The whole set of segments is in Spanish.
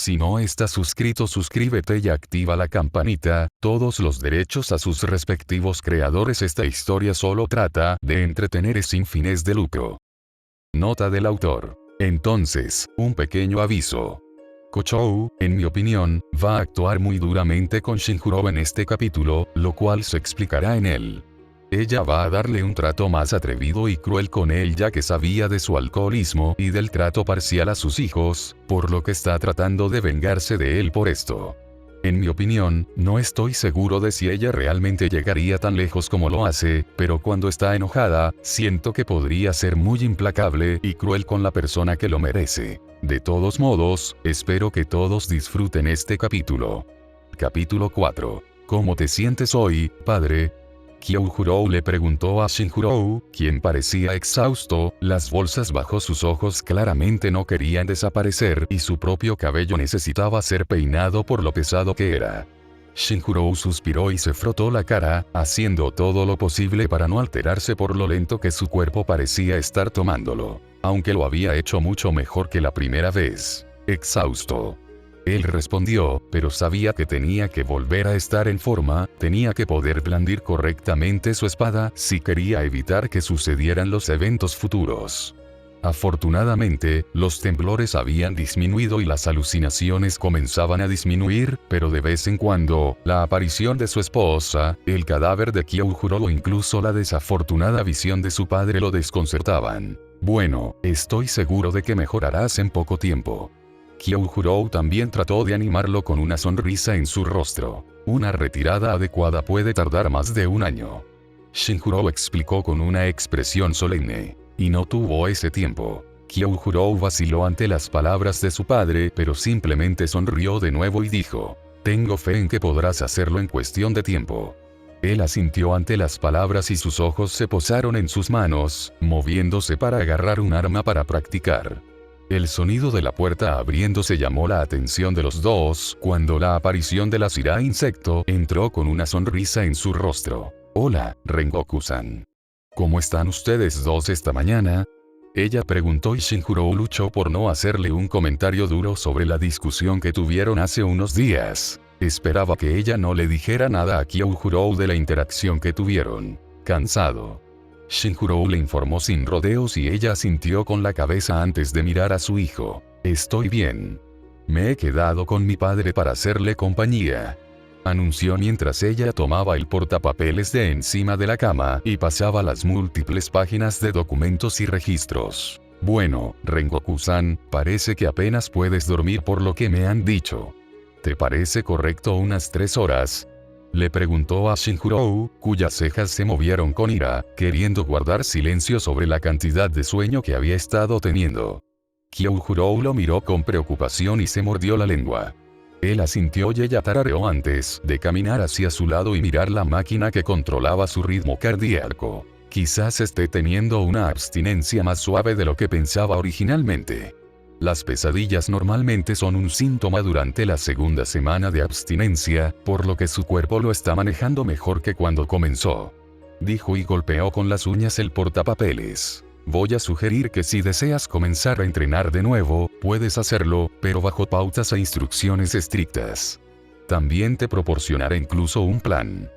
Si no estás suscrito, suscríbete y activa la campanita, todos los derechos a sus respectivos creadores. Esta historia solo trata de entretener sin fines de lucro. Nota del autor. Entonces, un pequeño aviso. Kochou, en mi opinión, va a actuar muy duramente con Shinjuro en este capítulo, lo cual se explicará en él. Ella va a darle un trato más atrevido y cruel con él, ya que sabía de su alcoholismo y del trato parcial a sus hijos, por lo que está tratando de vengarse de él por esto. En mi opinión, no estoy seguro de si ella realmente llegaría tan lejos como lo hace, pero cuando está enojada, siento que podría ser muy implacable y cruel con la persona que lo merece. De todos modos, espero que todos disfruten este capítulo. Capítulo 4. ¿Cómo te sientes hoy, padre? Kyoujuro le preguntó a Shinjuro, quien parecía exhausto, las bolsas bajo sus ojos claramente no querían desaparecer y su propio cabello necesitaba ser peinado por lo pesado que era. Shinjuro suspiró y se frotó la cara, haciendo todo lo posible para no alterarse por lo lento que su cuerpo parecía estar tomándolo, aunque lo había hecho mucho mejor que la primera vez. Exhausto. Él respondió, pero sabía que tenía que volver a estar en forma, tenía que poder blandir correctamente su espada si quería evitar que sucedieran los eventos futuros. Afortunadamente, los temblores habían disminuido y las alucinaciones comenzaban a disminuir, pero de vez en cuando, la aparición de su esposa, el cadáver de Kyoujuro o incluso la desafortunada visión de su padre lo desconcertaban. Bueno, estoy seguro de que mejorarás en poco tiempo. Kyoujuro también trató de animarlo con una sonrisa en su rostro. Una retirada adecuada puede tardar más de un año. Shinjuro explicó con una expresión solemne. Y no tuvo ese tiempo. Kyoujuro vaciló ante las palabras de su padre, pero simplemente sonrió de nuevo y dijo: tengo fe en que podrás hacerlo en cuestión de tiempo. Él asintió ante las palabras y sus ojos se posaron en sus manos, moviéndose para agarrar un arma para practicar. El sonido de la puerta abriéndose llamó la atención de los dos, cuando la aparición de la Sira insecto entró con una sonrisa en su rostro. Hola, Rengoku-san. ¿Cómo están ustedes dos esta mañana? Ella preguntó y Shinjuro luchó por no hacerle un comentario duro sobre la discusión que tuvieron hace unos días. Esperaba que ella no le dijera nada a Kyoujuro de la interacción que tuvieron. Cansado. Shinjuro le informó sin rodeos y ella asintió con la cabeza antes de mirar a su hijo. Estoy bien. Me he quedado con mi padre para hacerle compañía, anunció mientras ella tomaba el portapapeles de encima de la cama y pasaba las múltiples páginas de documentos y registros. Bueno, Rengoku-san, parece que apenas puedes dormir por lo que me han dicho. ¿Te parece correcto unas 3 horas? Le preguntó a Shinjuro, cuyas cejas se movieron con ira, queriendo guardar silencio sobre la cantidad de sueño que había estado teniendo. Kyoujuro lo miró con preocupación y se mordió la lengua. Él asintió y ella tarareó antes de caminar hacia su lado y mirar la máquina que controlaba su ritmo cardíaco. Quizás esté teniendo una abstinencia más suave de lo que pensaba originalmente. Las pesadillas normalmente son un síntoma durante la segunda semana de abstinencia, por lo que su cuerpo lo está manejando mejor que cuando comenzó, dijo y golpeó con las uñas el portapapeles. Voy a sugerir que si deseas comenzar a entrenar de nuevo, puedes hacerlo, pero bajo pautas e instrucciones estrictas. También te proporcionaré incluso un plan.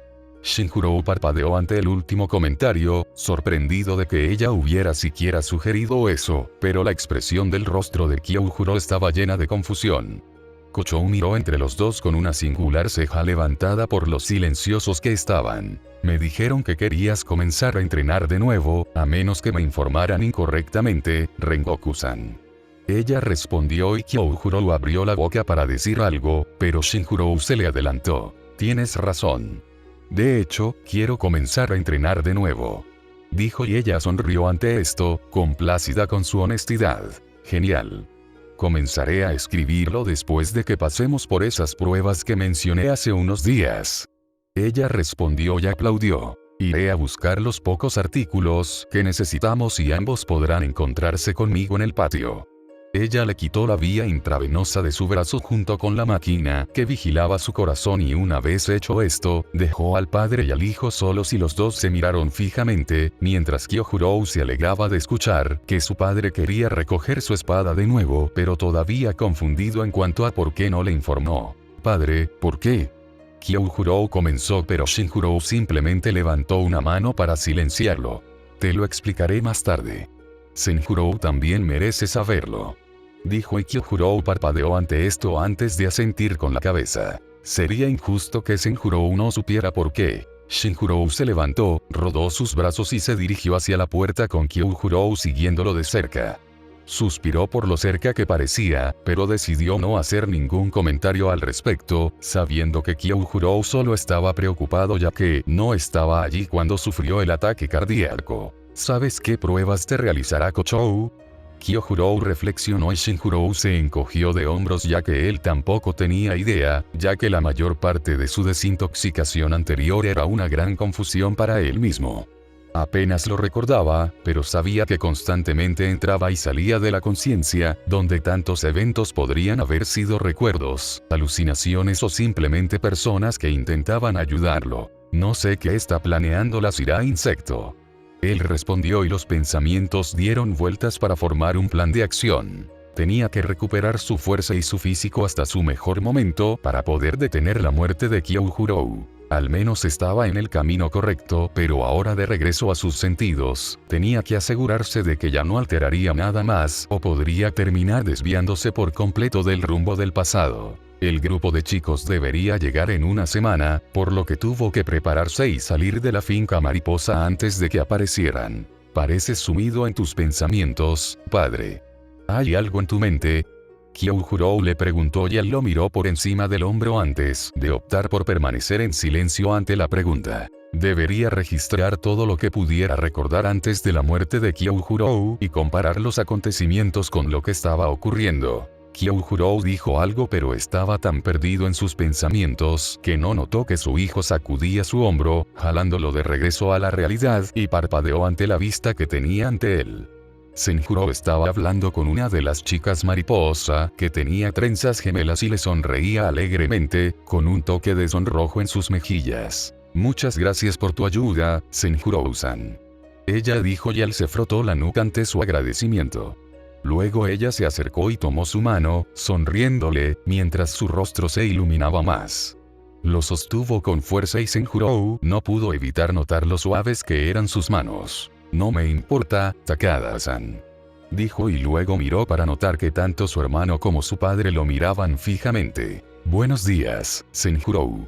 Shinjuro parpadeó ante el último comentario, sorprendido de que ella hubiera siquiera sugerido eso, pero la expresión del rostro de Kyoujuro estaba llena de confusión. Kochou miró entre los dos con una singular ceja levantada por los silenciosos que estaban. Me dijeron que querías comenzar a entrenar de nuevo, a menos que me informaran incorrectamente, Rengoku-san. Ella respondió y Kyoujuro abrió la boca para decir algo, pero Shinjuro se le adelantó. Tienes razón. De hecho, quiero comenzar a entrenar de nuevo, dijo y ella sonrió ante esto, complacida con su honestidad. Genial. Comenzaré a escribirlo después de que pasemos por esas pruebas que mencioné hace unos días. Ella respondió y aplaudió. Iré a buscar los pocos artículos que necesitamos y ambos podrán encontrarse conmigo en el patio. Ella le quitó la vía intravenosa de su brazo junto con la máquina que vigilaba su corazón y una vez hecho esto, dejó al padre y al hijo solos y los dos se miraron fijamente, mientras Kyojuro se alegraba de escuchar que su padre quería recoger su espada de nuevo, pero todavía confundido en cuanto a por qué no le informó. Padre, ¿por qué? Kyojuro comenzó, pero Shinjuro simplemente levantó una mano para silenciarlo. Te lo explicaré más tarde. Senjuro también merece saberlo, dijo, y Kyojuro parpadeó ante esto antes de asentir con la cabeza. Sería injusto que Senjuro no supiera por qué. Shinjuro se levantó, rodó sus brazos y se dirigió hacia la puerta con Kyojuro siguiéndolo de cerca. Suspiró por lo cerca que parecía, pero decidió no hacer ningún comentario al respecto, sabiendo que Kyojuro solo estaba preocupado ya que no estaba allí cuando sufrió el ataque cardíaco. ¿Sabes qué pruebas te realizará Kochou? Kyojuro reflexionó y Shinjuro se encogió de hombros ya que él tampoco tenía idea, ya que la mayor parte de su desintoxicación anterior era una gran confusión para él mismo. Apenas lo recordaba, pero sabía que constantemente entraba y salía de la conciencia, donde tantos eventos podrían haber sido recuerdos, alucinaciones o simplemente personas que intentaban ayudarlo. No sé qué está planeando la Sira Insecto. Él respondió y los pensamientos dieron vueltas para formar un plan de acción. Tenía que recuperar su fuerza y su físico hasta su mejor momento para poder detener la muerte de Kyojuro. Al menos estaba en el camino correcto, pero ahora de regreso a sus sentidos, tenía que asegurarse de que ya no alteraría nada más o podría terminar desviándose por completo del rumbo del pasado. El grupo de chicos debería llegar en una semana, por lo que tuvo que prepararse y salir de la finca mariposa antes de que aparecieran. Pareces sumido en tus pensamientos, padre. ¿Hay algo en tu mente? Kyojuro le preguntó y él lo miró por encima del hombro antes de optar por permanecer en silencio ante la pregunta. Debería registrar todo lo que pudiera recordar antes de la muerte de Kyojuro y comparar los acontecimientos con lo que estaba ocurriendo. Kyojuro dijo algo, pero estaba tan perdido en sus pensamientos que no notó que su hijo sacudía su hombro, jalándolo de regreso a la realidad, y parpadeó ante la vista que tenía ante él. Senjuro estaba hablando con una de las chicas mariposa, que tenía trenzas gemelas y le sonreía alegremente, con un toque de sonrojo en sus mejillas. Muchas gracias por tu ayuda, Senjuro-san. Ella dijo y él se frotó la nuca ante su agradecimiento. Luego ella se acercó y tomó su mano, sonriéndole, mientras su rostro se iluminaba más. Lo sostuvo con fuerza y Senjuro no pudo evitar notar lo suaves que eran sus manos. No me importa, Takada-san, dijo y luego miró para notar que tanto su hermano como su padre lo miraban fijamente. Buenos días, Senjuro,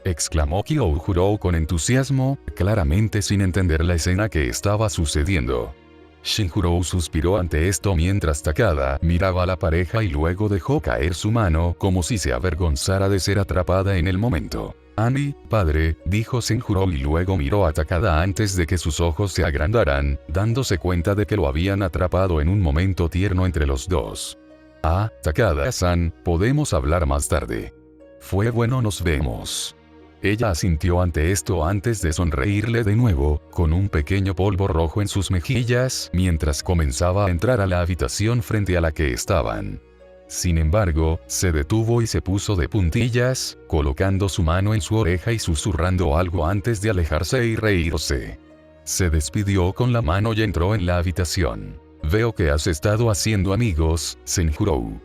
exclamó Kyojuro con entusiasmo, claramente sin entender la escena que estaba sucediendo. Shinjuro suspiró ante esto mientras Takada miraba a la pareja y luego dejó caer su mano como si se avergonzara de ser atrapada en el momento. Ani, padre, dijo Senjuro y luego miró a Takada antes de que sus ojos se agrandaran, dándose cuenta de que lo habían atrapado en un momento tierno entre los dos. Ah, Takada-san, podemos hablar más tarde. Fue bueno, nos vemos. Ella asintió ante esto antes de sonreírle de nuevo, con un pequeño polvo rojo en sus mejillas, mientras comenzaba a entrar a la habitación frente a la que estaban. Sin embargo, se detuvo y se puso de puntillas, colocando su mano en su oreja y susurrando algo antes de alejarse y reírse. Se despidió con la mano y entró en la habitación. Veo que has estado haciendo amigos, Senjuro,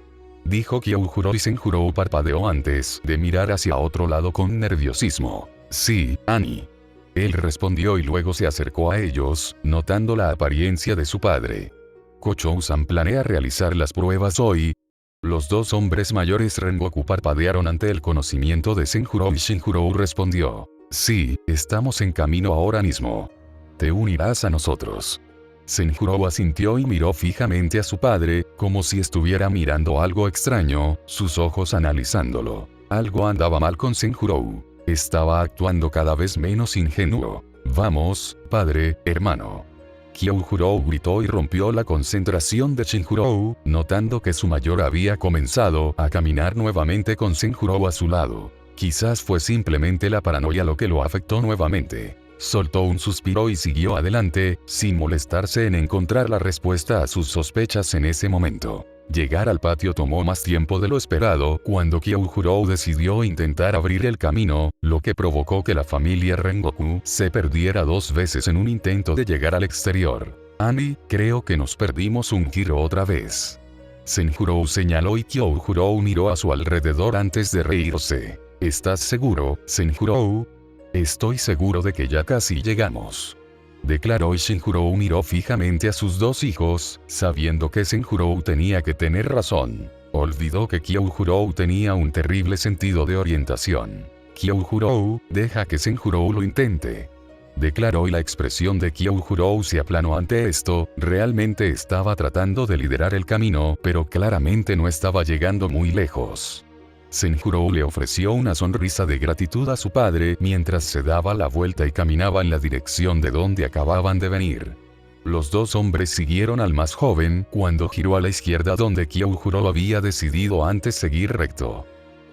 dijo Kyojuro y Senjuro parpadeó antes de mirar hacia otro lado con nerviosismo. Sí, Ani. Él respondió y luego se acercó a ellos, notando la apariencia de su padre. Kochou-san planea realizar las pruebas hoy. Los dos hombres mayores Rengoku parpadearon ante el conocimiento de Senjuro y Shinjuro respondió. Sí, estamos en camino ahora mismo. Te unirás a nosotros. Senjuro asintió y miró fijamente a su padre, como si estuviera mirando algo extraño, sus ojos analizándolo. Algo andaba mal con Senjuro. Estaba actuando cada vez menos ingenuo. Vamos, padre, hermano. Kyojuro gritó y rompió la concentración de Shinjuro, notando que su mayor había comenzado a caminar nuevamente con Senjuro a su lado. Quizás fue simplemente la paranoia lo que lo afectó nuevamente. Soltó un suspiro y siguió adelante, sin molestarse en encontrar la respuesta a sus sospechas en ese momento. Llegar al patio tomó más tiempo de lo esperado cuando Kyojuro decidió intentar abrir el camino, lo que provocó que la familia Rengoku se perdiera 2 veces en un intento de llegar al exterior. Ani, creo que nos perdimos un giro otra vez. Senjuro señaló y Kyojuro miró a su alrededor antes de reírse. ¿Estás seguro, Senjuro? Estoy seguro de que ya casi llegamos, declaró, y Senjuro miró fijamente a sus 2 hijos, sabiendo que Senjuro tenía que tener razón. Olvidó que Kyojuro tenía un terrible sentido de orientación. Kyojuro, deja que Senjuro lo intente, declaró, y la expresión de Kyojuro se aplanó ante esto. Realmente estaba tratando de liderar el camino, pero claramente no estaba llegando muy lejos. Senjuro le ofreció una sonrisa de gratitud a su padre mientras se daba la vuelta y caminaba en la dirección de donde acababan de venir. Los 2 hombres siguieron al más joven cuando giró a la izquierda donde Kyojuro había decidido antes seguir recto.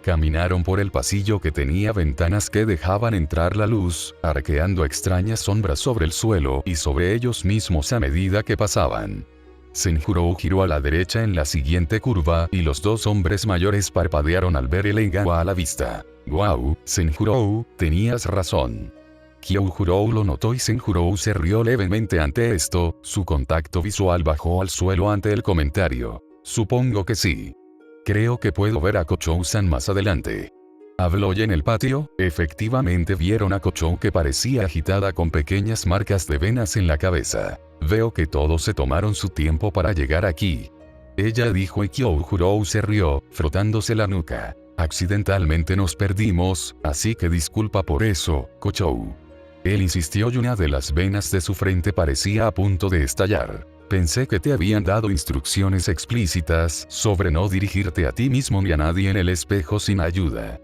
Caminaron por el pasillo que tenía ventanas que dejaban entrar la luz, arqueando extrañas sombras sobre el suelo y sobre ellos mismos a medida que pasaban. Senjuro giró a la derecha en la siguiente curva y los 2 hombres mayores parpadearon al ver el Engawa a la vista. «Wow, Senjuro, tenías razón». Kyojuro lo notó y Senjuro se rió levemente ante esto. Su contacto visual bajó al suelo ante el comentario. «Supongo que sí. Creo que puedo ver a Kochou-san más adelante». Habló, y en el patio, efectivamente vieron a Kochou, que parecía agitada con pequeñas marcas de venas en la cabeza. «Veo que todos se tomaron su tiempo para llegar aquí», ella dijo, y Kyojuro se rió, frotándose la nuca. «Accidentalmente nos perdimos, así que disculpa por eso, Kochou». Él insistió, y una de las venas de su frente parecía a punto de estallar. «Pensé que te habían dado instrucciones explícitas sobre no dirigirte a ti mismo ni a nadie en el espejo sin ayuda.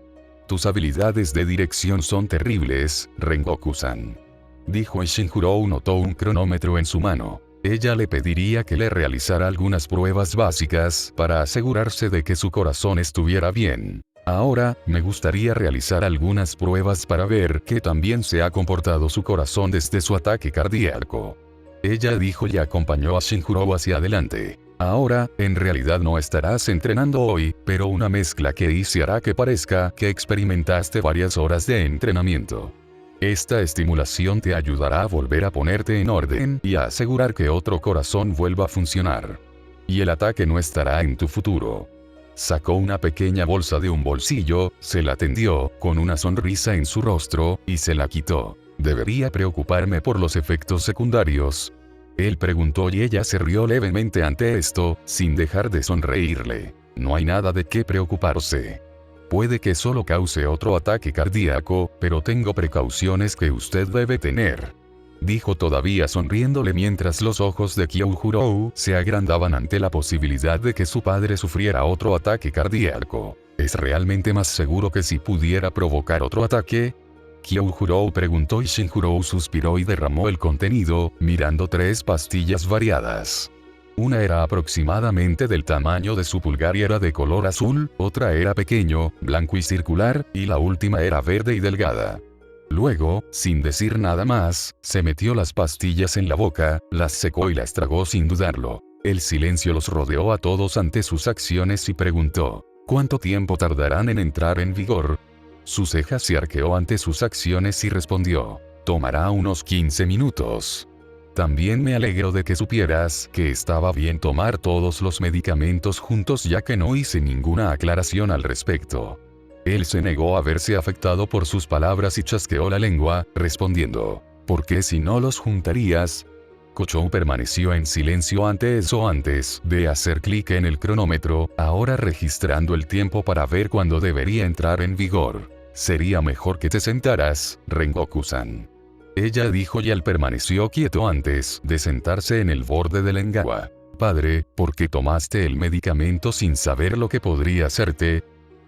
Tus habilidades de dirección son terribles, Rengoku-san», dijo, y Senjuro notó un cronómetro en su mano. Ella le pediría que le realizara algunas pruebas básicas para asegurarse de que su corazón estuviera bien. «Ahora, me gustaría realizar algunas pruebas para ver qué tan bien se ha comportado su corazón desde su ataque cardíaco», ella dijo, y acompañó a Senjuro hacia adelante. «Ahora, en realidad no estarás entrenando hoy, pero una mezcla que hice hará que parezca que experimentaste varias horas de entrenamiento. Esta estimulación te ayudará a volver a ponerte en orden y a asegurar que otro corazón vuelva a funcionar. Y el ataque no estará en tu futuro». Sacó una pequeña bolsa de un bolsillo, se la tendió, con una sonrisa en su rostro, y se la quitó. «¿Debería preocuparme por los efectos secundarios?», él preguntó, y ella se rió levemente ante esto, sin dejar de sonreírle. «No hay nada de qué preocuparse. Puede que solo cause otro ataque cardíaco, pero tengo precauciones que usted debe tener», dijo, todavía sonriéndole, mientras los ojos de Kyojuro se agrandaban ante la posibilidad de que su padre sufriera otro ataque cardíaco. «¿Es realmente más seguro que si pudiera provocar otro ataque?», Kyojuro preguntó, y Senjuro suspiró y derramó el contenido, mirando 3 pastillas variadas. Una era aproximadamente del tamaño de su pulgar y era de color azul, otra era pequeño, blanco y circular, y la última era verde y delgada. Luego, sin decir nada más, se metió las pastillas en la boca, las secó y las tragó sin dudarlo. El silencio los rodeó a todos ante sus acciones y preguntó: «¿Cuánto tiempo tardarán en entrar en vigor?». Su ceja se arqueó ante sus acciones y respondió: «Tomará unos 15 minutos. También me alegro de que supieras que estaba bien tomar todos los medicamentos juntos, ya que no hice ninguna aclaración al respecto». Él se negó a verse afectado por sus palabras y chasqueó la lengua, respondiendo: «¿Por qué si no los juntarías?». Kochou permaneció en silencio ante eso antes de hacer clic en el cronómetro, ahora registrando el tiempo para ver cuándo debería entrar en vigor. «Sería mejor que te sentaras, Rengoku-san», ella dijo, y él permaneció quieto antes de sentarse en el borde del Engawa. «Padre, ¿por qué tomaste el medicamento sin saber lo que podría hacerte?»,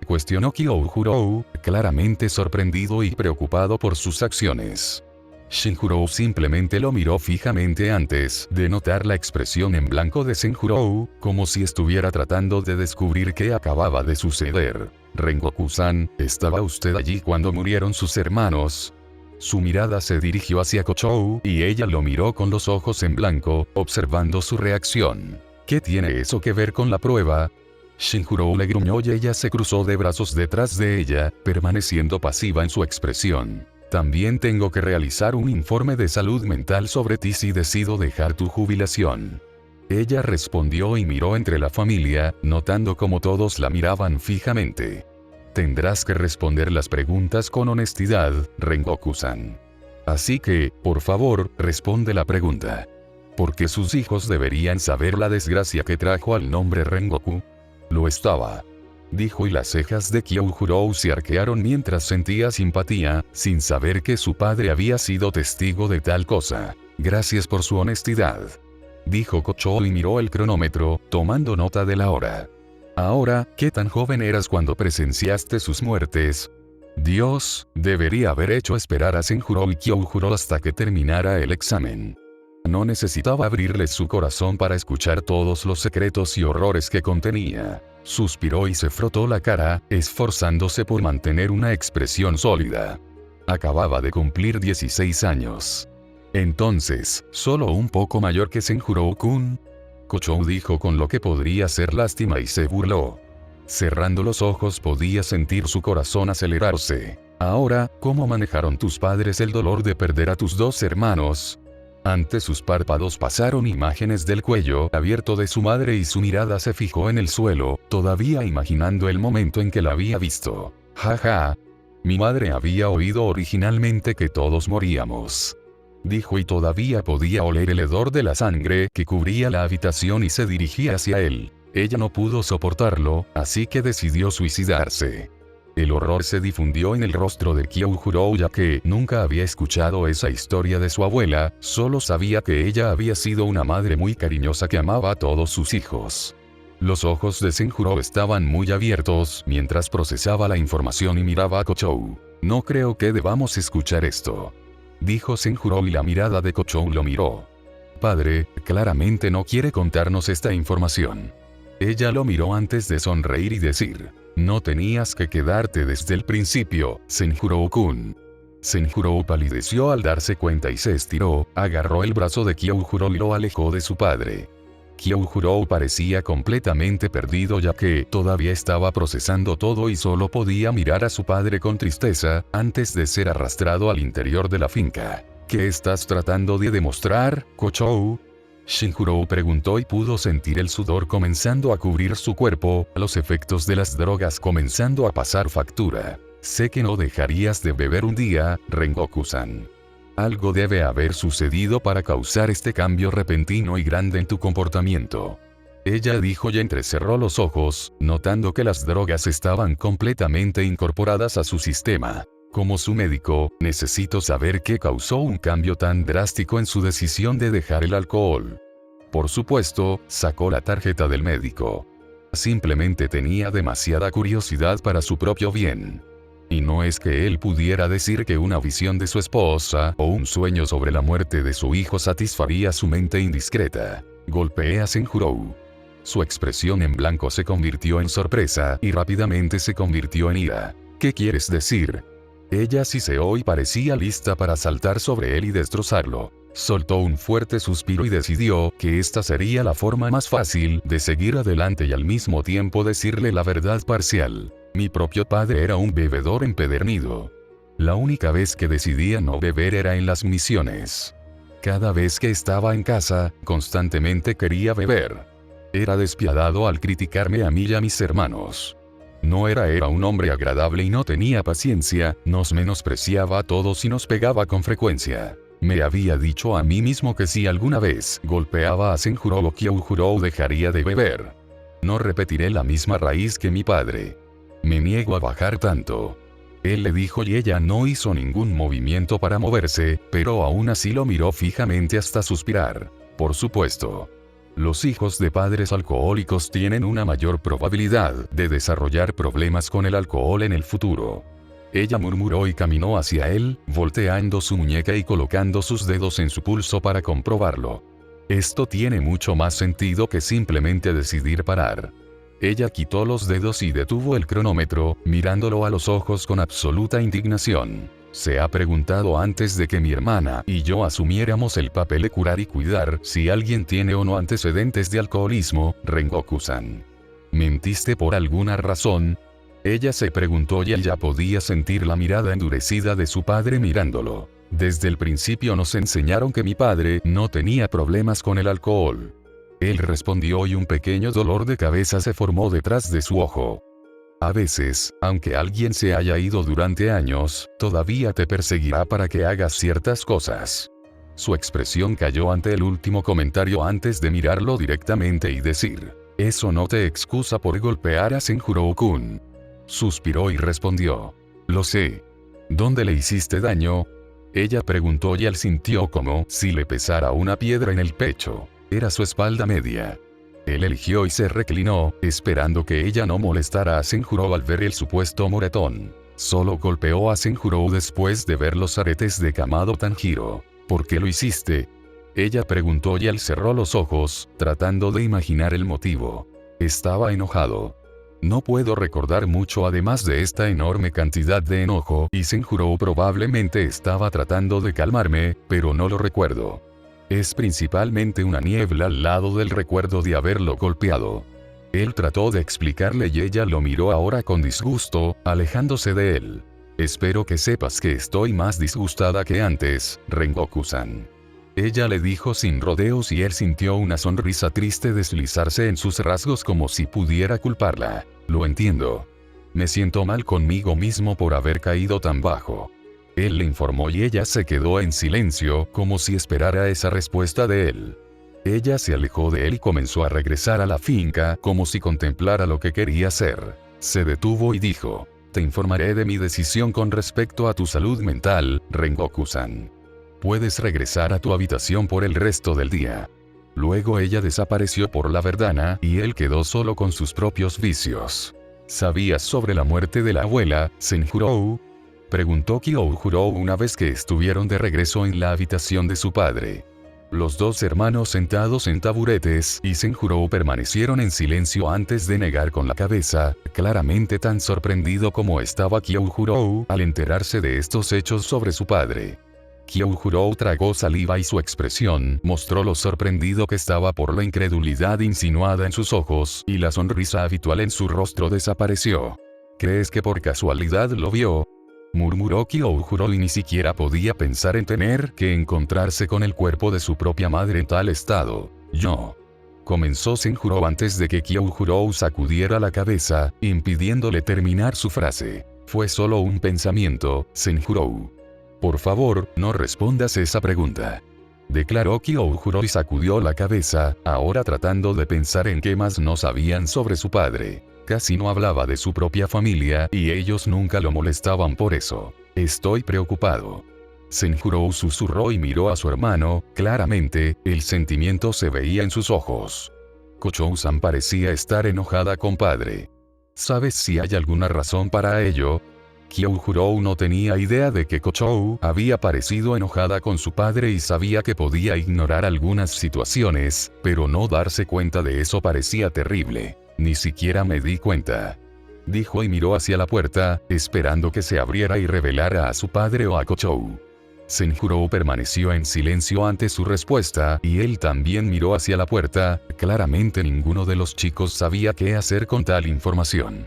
cuestionó Kyojuro, claramente sorprendido y preocupado por sus acciones. Senjuro simplemente lo miró fijamente antes de notar la expresión en blanco de Senjuro, como si estuviera tratando de descubrir qué acababa de suceder. «Rengoku-san, ¿estaba usted allí cuando murieron sus hermanos?». Su mirada se dirigió hacia Kochou, y ella lo miró con los ojos en blanco, observando su reacción. ¿Qué tiene eso que ver con la prueba? Shinjuro le gruñó y ella se cruzó de brazos detrás de ella, permaneciendo pasiva en su expresión. También tengo que realizar un informe de salud mental sobre ti si decido dejar tu jubilación. Ella respondió y miró entre la familia, notando cómo todos la miraban fijamente. Tendrás que responder las preguntas con honestidad, Rengoku-san. Así que, por favor, responde la pregunta. ¿Por qué sus hijos deberían saber la desgracia que trajo al nombre Rengoku? Lo estaba. Dijo y las cejas de Kyojuro se arquearon mientras sentía simpatía, sin saber que su padre había sido testigo de tal cosa. Gracias por su honestidad. Dijo Kocho y miró el cronómetro, tomando nota de la hora. Ahora, ¿qué tan joven eras cuando presenciaste sus muertes? Dios, debería haber hecho esperar a Senjuro y Kyojuro hasta que terminara el examen. No necesitaba abrirles su corazón para escuchar todos los secretos y horrores que contenía. Suspiró y se frotó la cara, esforzándose por mantener una expresión sólida. Acababa de cumplir 16 años. Entonces, ¿solo un poco mayor que Senjuro-kun? Kocho dijo con lo que podría ser lástima y se burló. Cerrando los ojos podía sentir su corazón acelerarse. Ahora, ¿cómo manejaron tus padres el dolor de perder a tus dos hermanos? Ante sus párpados pasaron imágenes del cuello abierto de su madre y su mirada se fijó en el suelo, todavía imaginando el momento en que la había visto. Jaja. Mi madre había oído originalmente que todos moríamos. Dijo y todavía podía oler el hedor de la sangre que cubría la habitación y se dirigía hacia él. Ella no pudo soportarlo, así que decidió suicidarse. El horror se difundió en el rostro de Kyojuro ya que nunca había escuchado esa historia de su abuela, solo sabía que ella había sido una madre muy cariñosa que amaba a todos sus hijos. Los ojos de Senjuro estaban muy abiertos mientras procesaba la información y miraba a Kocho. No creo que debamos escuchar esto. Dijo Senjuro y la mirada de Kocho lo miró. Padre, claramente no quiere contarnos esta información. Ella lo miró antes de sonreír y decir. No tenías que quedarte desde el principio, Senjuro-kun. Senjuro palideció al darse cuenta y se estiró, agarró el brazo de Kyojuro y lo alejó de su padre. Kyojuro parecía completamente perdido ya que todavía estaba procesando todo y solo podía mirar a su padre con tristeza, antes de ser arrastrado al interior de la finca. ¿Qué estás tratando de demostrar, Kocho? Shinjuro preguntó y pudo sentir el sudor comenzando a cubrir su cuerpo, los efectos de las drogas comenzando a pasar factura. Sé que no dejarías de beber un día, Rengoku-san. Algo debe haber sucedido para causar este cambio repentino y grande en tu comportamiento. Ella dijo y entrecerró los ojos, notando que las drogas estaban completamente incorporadas a su sistema. Como su médico, necesito saber qué causó un cambio tan drástico en su decisión de dejar el alcohol. Por supuesto, sacó la tarjeta del médico. Simplemente tenía demasiada curiosidad para su propio bien. Y no es que él pudiera decir que una visión de su esposa o un sueño sobre la muerte de su hijo satisfaría su mente indiscreta. Golpeé a Senjuro. Su expresión en blanco se convirtió en sorpresa y rápidamente se convirtió en ira. ¿Qué quieres decir? Ella siseó y parecía lista para saltar sobre él y destrozarlo. Soltó un fuerte suspiro y decidió que esta sería la forma más fácil de seguir adelante y al mismo tiempo decirle la verdad parcial. Mi propio padre era un bebedor empedernido. La única vez que decidía no beber era en las misiones. Cada vez que estaba en casa, constantemente quería beber. Era despiadado al criticarme a mí y a mis hermanos. No era un hombre agradable y no tenía paciencia, nos menospreciaba a todos y nos pegaba con frecuencia. Me había dicho a mí mismo que si alguna vez golpeaba a Senjuro o Kyojuro dejaría de beber. No repetiré la misma raíz que mi padre. Me niego a bajar tanto. Él le dijo y ella no hizo ningún movimiento para moverse, pero aún así lo miró fijamente hasta suspirar. Por supuesto. Los hijos de padres alcohólicos tienen una mayor probabilidad de desarrollar problemas con el alcohol en el futuro. Ella murmuró y caminó hacia él, volteando su muñeca y colocando sus dedos en su pulso para comprobarlo. Esto tiene mucho más sentido que simplemente decidir parar. Ella quitó los dedos y detuvo el cronómetro, mirándolo a los ojos con absoluta indignación. Se ha preguntado antes de que mi hermana y yo asumiéramos el papel de curar y cuidar si alguien tiene o no antecedentes de alcoholismo, Rengoku-san. ¿Mentiste por alguna razón? Ella se preguntó y ella podía sentir la mirada endurecida de su padre mirándolo. Desde el principio nos enseñaron que mi padre no tenía problemas con el alcohol. Él respondió y un pequeño dolor de cabeza se formó detrás de su ojo. A veces, aunque alguien se haya ido durante años, todavía te perseguirá para que hagas ciertas cosas. Su expresión cayó ante el último comentario antes de mirarlo directamente y decir, eso no te excusa por golpear a Senjuro-kun. Suspiró y respondió, lo sé. ¿Dónde le hiciste daño? Ella preguntó y él sintió como si le pesara una piedra en el pecho. Era su espalda media. Él eligió y se reclinó, esperando que ella no molestara a Senjuro al ver el supuesto moretón. Solo golpeó a Senjuro después de ver los aretes de Kamado Tanjiro. ¿Por qué lo hiciste? Ella preguntó y él cerró los ojos, tratando de imaginar el motivo. Estaba enojado. No puedo recordar mucho además de esta enorme cantidad de enojo, y Senjuro probablemente estaba tratando de calmarme, pero no lo recuerdo. Es principalmente una niebla al lado del recuerdo de haberlo golpeado. Él trató de explicarle y ella lo miró ahora con disgusto, alejándose de él. Espero que sepas que estoy más disgustada que antes, Rengoku-san. Ella le dijo sin rodeos y él sintió una sonrisa triste deslizarse en sus rasgos como si pudiera culparla. Lo entiendo. Me siento mal conmigo mismo por haber caído tan bajo. Él le informó y ella se quedó en silencio, como si esperara esa respuesta de él. Ella se alejó de él y comenzó a regresar a la finca, como si contemplara lo que quería hacer. Se detuvo y dijo, te informaré de mi decisión con respecto a tu salud mental, Rengoku-san. Puedes regresar a tu habitación por el resto del día. Luego ella desapareció por la verdana y él quedó solo con sus propios vicios. ¿Sabías sobre la muerte de la abuela, Senjuro? Preguntó Kyojuro una vez que estuvieron de regreso en la habitación de su padre. Los dos hermanos sentados en taburetes y Senjuro permanecieron en silencio antes de negar con la cabeza, claramente tan sorprendido como estaba Kyojuro al enterarse de estos hechos sobre su padre. Kyojuro tragó saliva y su expresión mostró lo sorprendido que estaba por la incredulidad insinuada en sus ojos y la sonrisa habitual en su rostro desapareció. ¿Crees que por casualidad lo vio? Murmuró Kyojuro y ni siquiera podía pensar en tener que encontrarse con el cuerpo de su propia madre en tal estado. Yo. Comenzó Senjuro antes de que Kyojuro sacudiera la cabeza, impidiéndole terminar su frase. Fue solo un pensamiento, Senjuro. Por favor, no respondas esa pregunta. Declaró Kyojuro y sacudió la cabeza, ahora tratando de pensar en qué más no sabían sobre su padre. Casi no hablaba de su propia familia y ellos nunca lo molestaban por eso. Estoy preocupado. Senjuro susurró y miró a su hermano, claramente, el sentimiento se veía en sus ojos. Kochou-san parecía estar enojada con padre. ¿Sabes si hay alguna razón para ello? Kyojuro no tenía idea de que Kochou había parecido enojada con su padre y sabía que podía ignorar algunas situaciones, pero no darse cuenta de eso parecía terrible. Ni siquiera me di cuenta. Dijo y miró hacia la puerta, esperando que se abriera y revelara a su padre o a Kochou. Senjuro permaneció en silencio ante su respuesta y él también miró hacia la puerta, claramente ninguno de los chicos sabía qué hacer con tal información.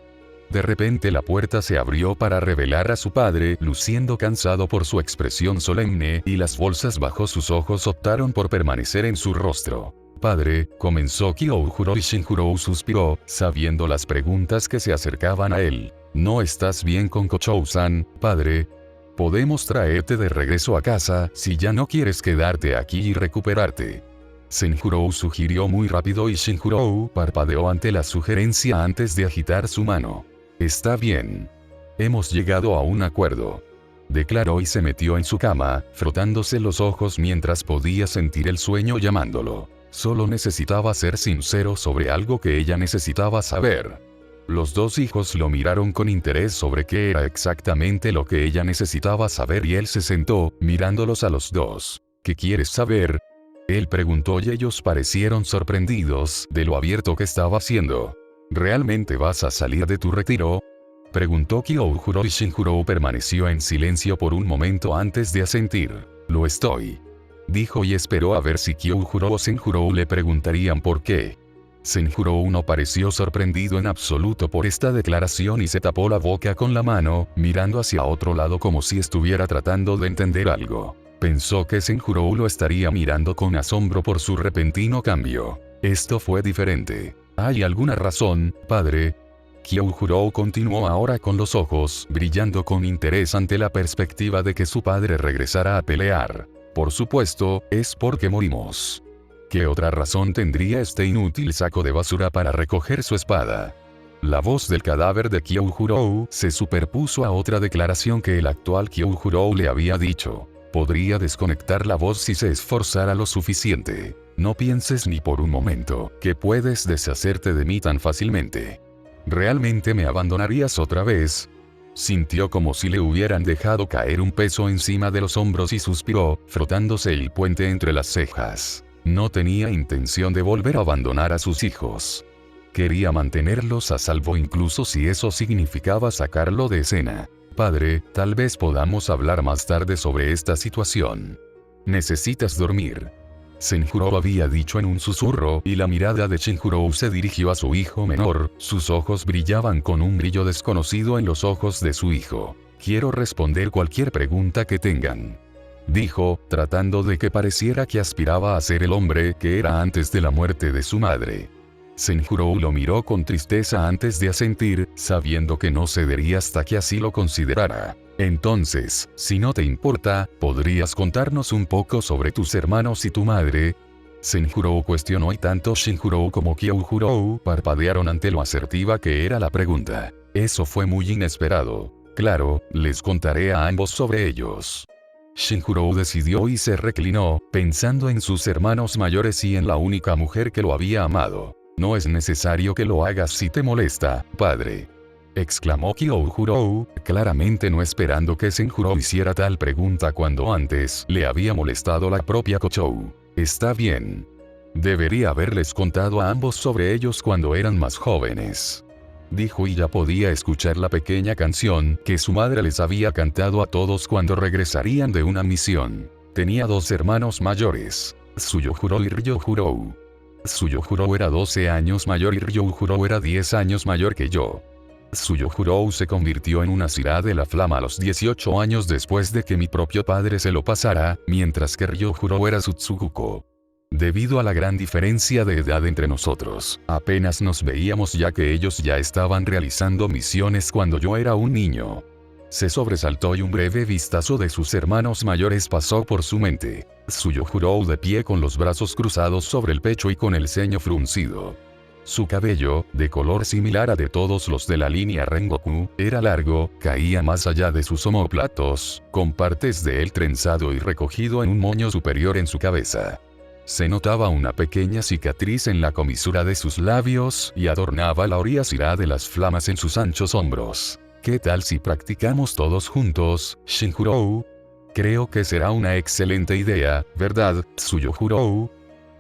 De repente la puerta se abrió para revelar a su padre, luciendo cansado por su expresión solemne, y las bolsas bajo sus ojos optaron por permanecer en su rostro. Padre, comenzó Kyojuro y Senjuro suspiró, sabiendo las preguntas que se acercaban a él. ¿No estás bien con Kochou-san, padre? Podemos traerte de regreso a casa, si ya no quieres quedarte aquí y recuperarte. Senjuro sugirió muy rápido y Senjuro parpadeó ante la sugerencia antes de agitar su mano. Está bien. Hemos llegado a un acuerdo. Declaró y se metió en su cama, frotándose los ojos mientras podía sentir el sueño llamándolo. Solo necesitaba ser sincero sobre algo que ella necesitaba saber. Los dos hijos lo miraron con interés sobre qué era exactamente lo que ella necesitaba saber y él se sentó, mirándolos a los dos. ¿Qué quieres saber? Él preguntó y ellos parecieron sorprendidos de lo abierto que estaba siendo. ¿Realmente vas a salir de tu retiro? Preguntó Kyojuro y Shinjuro permaneció en silencio por un momento antes de asentir. Lo estoy. Dijo y esperó a ver si Kyojuro o Senjuro le preguntarían por qué. Senjuro no pareció sorprendido en absoluto por esta declaración y se tapó la boca con la mano, mirando hacia otro lado como si estuviera tratando de entender algo. Pensó que Senjuro lo estaría mirando con asombro por su repentino cambio. Esto fue diferente. ¿Hay alguna razón, padre? Kyojuro continuó ahora con los ojos brillando con interés ante la perspectiva de que su padre regresara a pelear. Por supuesto, es porque morimos. ¿Qué otra razón tendría este inútil saco de basura para recoger su espada? La voz del cadáver de Kyojuro se superpuso a otra declaración que el actual Kyojuro le había dicho. Podría desconectar la voz si se esforzara lo suficiente. No pienses ni por un momento que puedes deshacerte de mí tan fácilmente. ¿Realmente me abandonarías otra vez? Sintió como si le hubieran dejado caer un peso encima de los hombros y suspiró, frotándose el puente entre las cejas. No tenía intención de volver a abandonar a sus hijos. Quería mantenerlos a salvo incluso si eso significaba sacarlo de escena. Padre, tal vez podamos hablar más tarde sobre esta situación. Necesitas dormir. Senjuro había dicho en un susurro y la mirada de Shinjuro se dirigió a su hijo menor, sus ojos brillaban con un brillo desconocido en los ojos de su hijo. Quiero responder cualquier pregunta que tengan. Dijo, tratando de que pareciera que aspiraba a ser el hombre que era antes de la muerte de su madre. Senjuro lo miró con tristeza antes de asentir, sabiendo que no cedería hasta que así lo considerara. Entonces, si no te importa, ¿podrías contarnos un poco sobre tus hermanos y tu madre? Senjuro cuestionó y tanto Shinjuro como Kyojuro parpadearon ante lo asertiva que era la pregunta. Eso fue muy inesperado. Claro, les contaré a ambos sobre ellos. Shinjuro decidió y se reclinó, pensando en sus hermanos mayores y en la única mujer que lo había amado. No es necesario que lo hagas si te molesta, padre. Exclamó Kyojuro, claramente no esperando que Senjuro hiciera tal pregunta cuando antes le había molestado la propia Kochou. Está bien. Debería haberles contado a ambos sobre ellos cuando eran más jóvenes. Dijo y ya podía escuchar la pequeña canción que su madre les había cantado a todos cuando regresarían de una misión. Tenía dos hermanos mayores, Tsuyojuro y Ryojuro. Tsuyojuro era 12 años mayor y Ryojuro era 10 años mayor que yo. Tsuyojuro se convirtió en una Sira de la Flama a los 18 años después de que mi propio padre se lo pasara, mientras que Ryojuro era Tsutsuguko. Debido a la gran diferencia de edad entre nosotros, apenas nos veíamos ya que ellos ya estaban realizando misiones cuando yo era un niño. Se sobresaltó y un breve vistazo de sus hermanos mayores pasó por su mente. Tsuyojuro de pie con los brazos cruzados sobre el pecho y con el ceño fruncido. Su cabello, de color similar a de todos los de la línea Rengoku, era largo, caía más allá de sus omóplatos, con partes de él trenzado y recogido en un moño superior en su cabeza. Se notaba una pequeña cicatriz en la comisura de sus labios y adornaba la Sira de las flamas en sus anchos hombros. ¿Qué tal si practicamos todos juntos, Shinjuro? Creo que será una excelente idea, ¿verdad, Tsuyojuro?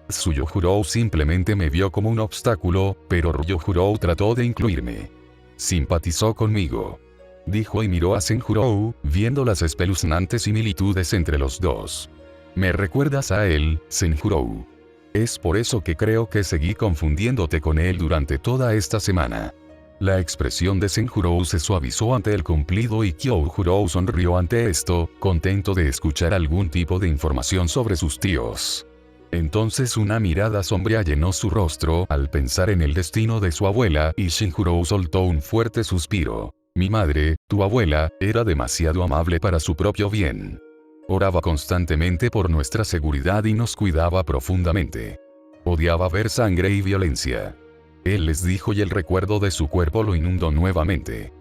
Tsuyojuro simplemente me vio como un obstáculo, pero Ryojuro trató de incluirme. Simpatizó conmigo. Dijo y miró a Senjuro, viendo las espeluznantes similitudes entre los dos. Me recuerdas a él, Senjuro. Es por eso que creo que seguí confundiéndote con él durante toda esta semana. La expresión de Senjuro se suavizó ante el cumplido y Kyojuro sonrió ante esto, contento de escuchar algún tipo de información sobre sus tíos. Entonces una mirada sombría llenó su rostro al pensar en el destino de su abuela y Shinjuro soltó un fuerte suspiro. Mi madre, tu abuela, era demasiado amable para su propio bien. Oraba constantemente por nuestra seguridad y nos cuidaba profundamente. Odiaba ver sangre y violencia. Él les dijo y el recuerdo de su cuerpo lo inundó nuevamente.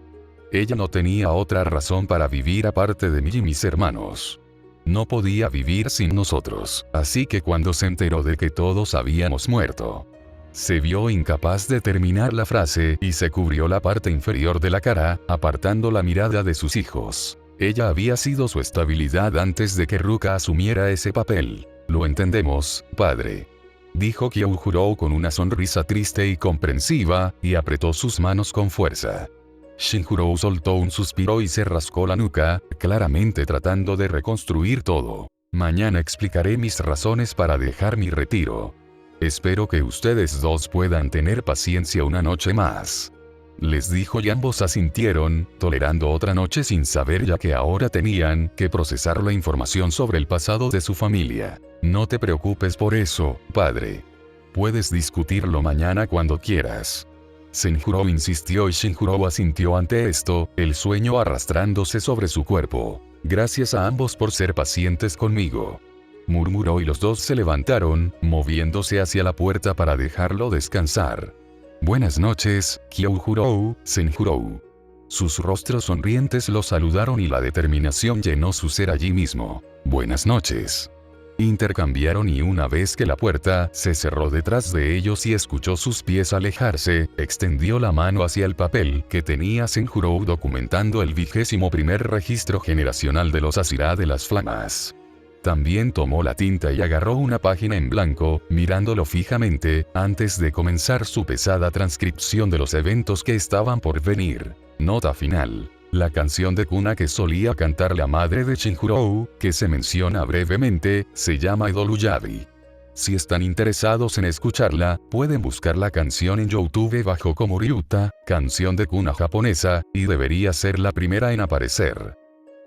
Ella no tenía otra razón para vivir aparte de mí y mis hermanos. No podía vivir sin nosotros, así que cuando se enteró de que todos habíamos muerto, se vio incapaz de terminar la frase y se cubrió la parte inferior de la cara, apartando la mirada de sus hijos. Ella había sido su estabilidad antes de que Ruka asumiera ese papel. Lo entendemos, padre. Dijo Kyojuro con una sonrisa triste y comprensiva, y apretó sus manos con fuerza. Shinjuro soltó un suspiro y se rascó la nuca, claramente tratando de reconstruir todo. Mañana explicaré mis razones para dejar mi retiro. Espero que ustedes dos puedan tener paciencia una noche más. Les dijo y ambos asintieron, tolerando otra noche sin saber ya que ahora tenían que procesar la información sobre el pasado de su familia. No te preocupes por eso, padre. Puedes discutirlo mañana cuando quieras. Senjuro insistió y Shinjuro asintió ante esto, el sueño arrastrándose sobre su cuerpo. Gracias a ambos por ser pacientes conmigo. Murmuró y los dos se levantaron, moviéndose hacia la puerta para dejarlo descansar. Buenas noches, Kyojuro, Senjuro. Sus rostros sonrientes lo saludaron y la determinación llenó su ser allí mismo. Buenas noches. Intercambiaron y una vez que la puerta se cerró detrás de ellos y escuchó sus pies alejarse, extendió la mano hacia el papel que tenía Senjuro documentando el 21º registro generacional de los Asira de las Flamas. También tomó la tinta y agarró una página en blanco, mirándolo fijamente, antes de comenzar su pesada transcripción de los eventos que estaban por venir. Nota final. La canción de cuna que solía cantar la madre de Shinjuro, que se menciona brevemente, se llama Idoluyabi. Si están interesados en escucharla, pueden buscar la canción en YouTube bajo como Ryuta, canción de cuna japonesa, y debería ser la primera en aparecer.